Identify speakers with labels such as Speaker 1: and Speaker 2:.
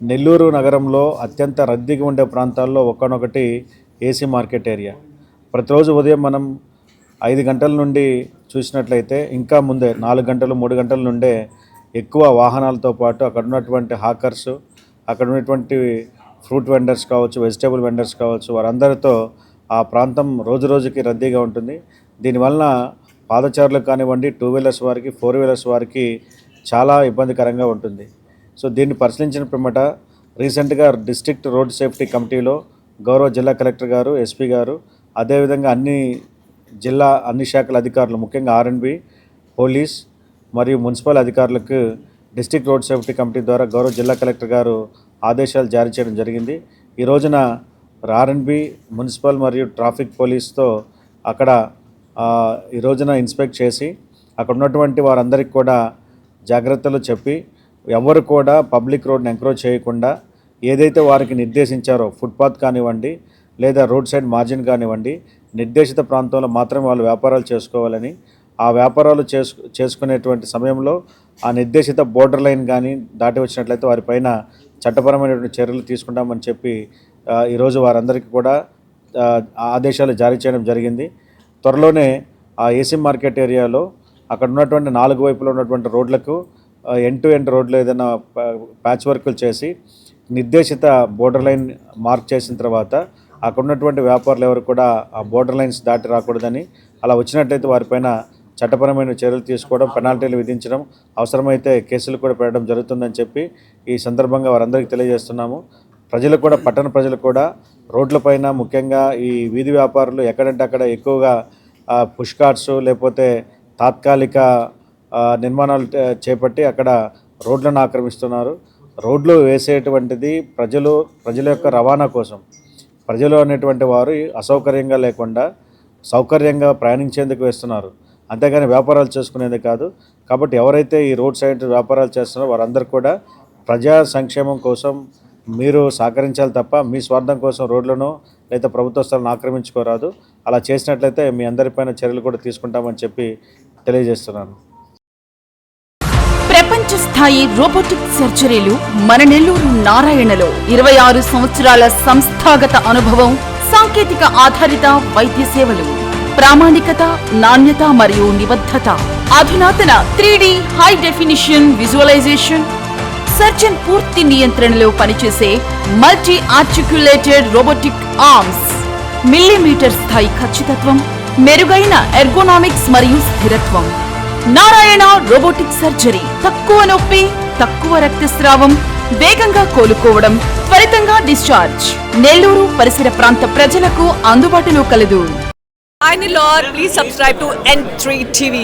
Speaker 1: నెల్లూరు నగరంలో అత్యంత రద్దీగా ఉండే ప్రాంతాల్లో ఒక్కనొకటి ఏసీ మార్కెట్ ఏరియా. ప్రతిరోజు ఉదయం మనం 5 గంటల నుండి చూసినట్లయితే ఇంకా ముందే 4 గంటలు 3 గంటల నుండే ఎక్కువ వాహనాలతో పాటు అక్కడ ఉన్నటువంటి హాకర్స్, అక్కడ ఉన్నటువంటి ఫ్రూట్ వెండర్స్ కావచ్చు, వెజిటేబుల్ వెండర్స్ కావచ్చు, వారందరితో ఆ ప్రాంతం రోజు రోజుకి రద్దీగా ఉంటుంది. దీనివలన పాదచారులకు కానివ్వండి, 2 వీలర్స్ వారికి, 4 వీలర్స్ వారికి చాలా ఇబ్బందికరంగా ఉంటుంది. సో దీన్ని పరిశీలించిన పిమ్మట రీసెంట్గా డిస్ట్రిక్ట్ రోడ్ సేఫ్టీ కమిటీలో గౌరవ జిల్లా కలెక్టర్ గారు, ఎస్పీ గారు, అదేవిధంగా అన్ని శాఖల అధికారులు, ముఖ్యంగా ఆర్ఎండ్బి, పోలీస్ మరియు మున్సిపల్ అధికారులకు డిస్ట్రిక్ట్ రోడ్ సేఫ్టీ కమిటీ ద్వారా గౌరవ జిల్లా కలెక్టర్ గారు ఆదేశాలు జారీ చేయడం జరిగింది. ఈ రోజున ఆర్ఎండ్బి, మున్సిపల్ మరియు ట్రాఫిక్ పోలీస్తో అక్కడ ఈ రోజున ఇన్స్పెక్ట్ చేసి అక్కడ ఉన్నటువంటి వారందరికీ కూడా జాగ్రత్తలు చెప్పి ఎవరు కూడా పబ్లిక్ రోడ్ని ఎంక్రోచ్ చేయకుండా ఏదైతే వారికి నిర్దేశించారో ఫుట్పాత్ కానివ్వండి లేదా రోడ్ సైడ్ మార్జిన్ కానివ్వండి నిర్దేశిత ప్రాంతంలో మాత్రమే వాళ్ళు వ్యాపారాలు చేసుకోవాలని, ఆ వ్యాపారాలు చేసుకునేటువంటి సమయంలో ఆ నిర్దేశిత బోర్డర్ లైన్ కానీ దాటి వచ్చినట్లయితే వారిపైన చట్టపరమైనటువంటి చర్యలు తీసుకుంటామని చెప్పి ఈరోజు వారందరికీ కూడా ఆదేశాలు జారీ చేయడం జరిగింది. త్వరలోనే ఆ ఏసీ మార్కెట్ ఏరియాలో అక్కడ ఉన్నటువంటి 4 వైపులో ఉన్నటువంటి రోడ్లకు ఎండ్ టు ఎండ్ రోడ్లు ఏదైనా ప్యాచ్ వర్కులు చేసి నిర్దేశిత బోర్డర్ లైన్ మార్క్ చేసిన తర్వాత అక్కడ ఉన్నటువంటి వ్యాపారులు ఎవరు కూడా ఆ బోర్డర్ లైన్స్ దాటి రాకూడదని, అలా వచ్చినట్లయితే వారిపైన చట్టపరమైన చర్యలు తీసుకోవడం, పెనాల్టీలు విధించడం, అవసరమైతే కేసులు కూడా పెట్టడం జరుగుతుందని చెప్పి ఈ సందర్భంగా వారందరికీ తెలియజేస్తున్నాము. ప్రజలు కూడా, పట్టణ ప్రజలు కూడా రోడ్లపైన ముఖ్యంగా ఈ వీధి వ్యాపారులు ఎక్కడంటే అక్కడ ఎక్కువగా పుష్ కార్ట్స్ లేకపోతే తాత్కాలిక నిర్మాణాలు చేపట్టి అక్కడ రోడ్లను ఆక్రమిస్తున్నారు. రోడ్లు వేసేటువంటిది ప్రజల యొక్క రవాణా కోసం, ప్రజలు అనేటువంటి వారు అసౌకర్యంగా లేకుండా సౌకర్యంగా ప్రయాణించేందుకు వేస్తున్నారు, అంతేగాని వ్యాపారాలు చేసుకునేది కాదు. కాబట్టి ఎవరైతే ఈ రోడ్ సైడ్ వ్యాపారాలు చేస్తున్నారో వారందరూ కూడా ప్రజా సంక్షేమం కోసం మీరు సహకరించాలి తప్ప మీ స్వార్థం కోసం రోడ్లను లేదా ప్రభుత్వ స్థలాలను ఆక్రమించుకోరాదు. అలా చేసినట్లయితే మీ అందరిపైన చర్యలు కూడా తీసుకుంటామని చెప్పి తెలియజేస్తున్నాను.
Speaker 2: ప్రపంచ స్థాయి రోబోటిక్ సర్జరీలు మన నెల్లూరు నారాయణలో 26 సంవత్సరాల సంస్థాగత అనుభవం, సాంకేతిక ఆధారిత వైద్య సేవలు, ప్రామాణికత, నాణ్యత మరియు నిబద్ధత, అధునాతన 3D high definition visualisation, surgeon పూర్తి నియంత్రణలో పనిచేసే multi articulated robotic arms, millimetre స్థాయి ఖచ్చితత్వం, మెరుగైన ఎర్గోనామిక్స్ మరియు స్థిరత్వం. Narayana robotic surgery. తక్కువ నొప్పి, తక్కువ రక్తస్రావం, వేగంగా కోలుకోవడం, త్వరితంగా డిశ్చార్జ్. నెల్లూరు పరిసర ప్రాంత ప్రజలకు అందుబాటులో కలదు.
Speaker 3: Hi Nilor, please subscribe to N3 TV.